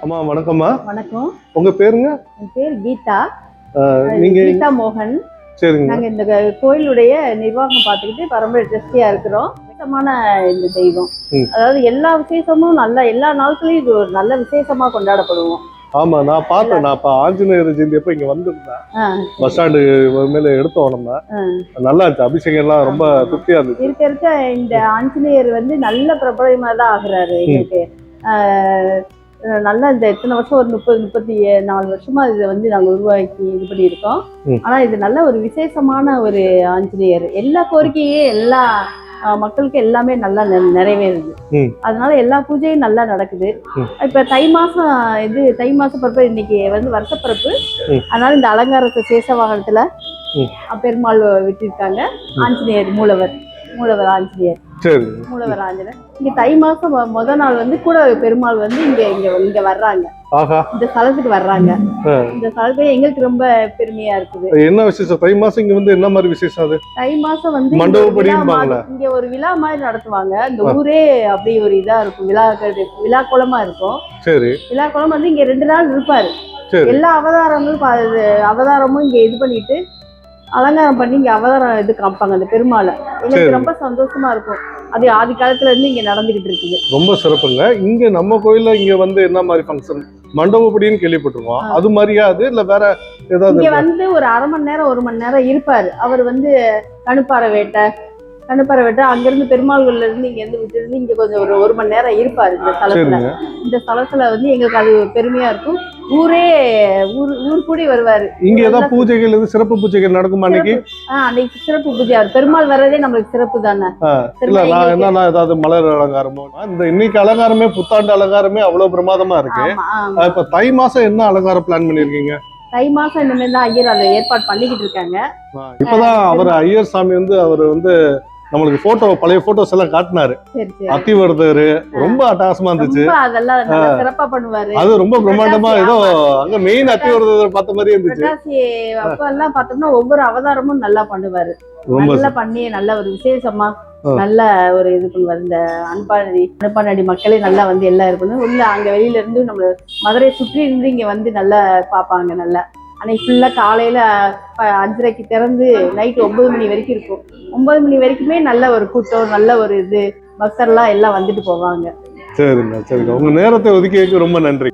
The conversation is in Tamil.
அம்மா வணக்கம்மா. வணக்கம். உங்க பேருங்க? என் பேர் கீதா. நீங்க கீதா மோகன். சரிங்க. நாங்க இந்த கோயிலுடைய நிர்வாகம் பார்த்துக்கிட்டு பரம்பரை ட்ரஸ்டியா இருக்கிறோம். விசேஷமான இந்த தெய்வம், அதாவது எல்லா விசேஷமும் நல்ல எல்லா நாட்களையும் இது ஒரு நல்ல விசேஷமா கொண்டாடப்படுவோம். ஆமா, நான் பார்த்தேன். நான் இப்ப ஆஞ்சநேயர் ஜெயந்தி அப்ப இங்க வந்திருந்தேன். பஸ் ஸ்டாண்டு மேல எடுத்தோம் நம்ம. நல்லா இருந்துச்சு. அபிஷேகம் எல்லாம் ரொம்ப திருப்தியா இருந்துச்சு. இருக்க இந்த ஆஞ்சநேயர் வந்து நல்ல பிரபலமா தான் ஆகுறாரு எங்களுக்கு. நல்லா இந்த எத்தனை வருஷம் ஒரு 30-34 வருஷமா இதை வந்து நாங்கள் உருவாக்கி இது பண்ணியிருக்கோம். ஆனால் இது நல்ல ஒரு விசேஷமான ஒரு ஆஞ்சநேயர். எல்லா கோரிக்கையும் எல்லா மக்களுக்கு எல்லாமே நல்லா நிறைவேறுது. அதனால எல்லா பூஜையும் நல்லா நடக்குது. இப்ப தை மாசம் பிறப்பு இன்னைக்கு வந்து வருஷப்பிறப்பு. அதனால இந்த அலங்காரத்தை சேஷ வாகனத்துல பெருமாள் விட்டிருக்காங்க. ஆஞ்சநேயர் மூலவர் ஆஞ்சநேயர். மூலவர் ஆஞ்சநேயர் இங்க தை மாசம் முதல் நாள் வந்து கூட பெருமாள் வந்து இங்க வர்றாங்க. இந்த ஸ்தலத்துக்கு வர்றாங்க. இந்த ஸ்தலத்துல எங்களுக்கு ரொம்ப பெருமையா இருக்குது. என்ன விசேஷம் தை மாசம் இங்க வந்து? என்ன மாதிரி விசேஷம் அது? தை மாசம் வந்து இங்க ஒரு விழா மாதிரி நடத்துவாங்க. இந்த ஊரே அப்படி ஒரு இதா இருக்கும். விழா குளமா இருக்கும். சரி. விழா குளம் வந்து இங்க 2 நாள் இருப்பாரு. எல்லா அவதாரமும் இங்க இது பண்ணிட்டு அலங்காரம் பண்ணி இங்க அவதாரம் இது காமிப்பாங்க அந்த பெருமாளை. எங்களுக்கு ரொம்ப சந்தோஷமா இருக்கும். அது ஆதி காலத்துல இருந்து இங்க நடந்துகிட்டு இருக்குது. ரொம்ப சிறப்புங்க. இங்க நம்ம கோயில்ல இங்க வந்து என்ன மாதிரி ஃபங்க்ஷன்? மண்டபப்படின்னு கேள்விப்பட்டிருக்கோம். அது மாதிரியா அது இல்ல வேற ஏதாவது? இங்க வந்து ஒரு 1/2 மணி நேரம் 1 மணி நேரம் இருப்பாரு. அவர் வந்து கணுப்பாறை வேட்டை அங்கிருந்து பெருமாள்கள்ல இருந்து இங்க இருந்து விட்டு இங்க கொஞ்சம் ஒரு 1 மணி நேரம் இருப்பாரு இந்த ஸ்தலத்துல. இந்த ஸ்தலத்துல வந்து எங்களுக்கு அது பெருமையா இருக்கும். ஊர் கூடி வருவாரு. இங்க ஏதாவது பூஜைகள் சிறப்பு பூஜைகள் நடக்குமா அன்னைக்கு? அன்னைக்கு சிறப்பு பூஜை. பெருமாள் வர்றதே நம்மளுக்கு சிறப்பு தானே. இல்ல நான் என்னன்னா ஏதாவது மலர் அலங்காரமோ இந்த இன்னைக்கு அலங்காரமே புத்தாண்டு அலங்காரமே அவ்வளவு பிரமாதமா இருக்கு. இப்ப தை மாசம் என்ன அலங்காரம் பிளான் பண்ணிருக்கீங்க? தை மாசம் இனிமேல் தான் ஐயர் அதை ஏற்பாடு பண்ணிக்கிட்டு இருக்காங்க. இப்பதான் அவர் ஐயர் சாமி வந்து அவர் வந்து நம்மளுக்கு பழைய போட்டோஸ் எல்லாம் காட்டினாரு. அத்திவரதர் ரொம்ப அட்டகாசமா இருந்துச்சு. அதெல்லாம் சிறப்பா பண்ணுவாரு. அது ரொம்ப பிரம்மாண்டமா ஏதோ அங்க மெயின் அத்திவரதர் பார்த்த மாதிரி இருந்துச்சு. அப்பெல்லாம் பார்த்தோம்னா ஒவ்வொரு அவதாரமும் நல்லா பண்ணுவாரு. நல்லா பண்ணி நல்ல ஒரு விசேஷமா நல்ல ஒரு இது பண்ணுவாரு. இந்த அனுப்பானடி மக்களே நல்லா வந்து எல்லாம் இருக்கணும். உள்ள அங்க வெளியில இருந்து நம்ம மதுரை சுற்றி இருந்து இங்க வந்து நல்லா பாப்பாங்க. நல்லா அன்னைக்கு ஃபுல்லா காலையில 5:30க்கு திறந்து நைட்டு 9 மணி வரைக்கும் இருக்கும். 9 மணி வரைக்குமே நல்ல ஒரு கூட்டம், நல்ல ஒரு இது பக்தர்லாம் எல்லாம் வந்துட்டு போவாங்க. சரிங்க. உங்க நேரத்தை ஒதுக்கியதுக்கு ரொம்ப நன்றி.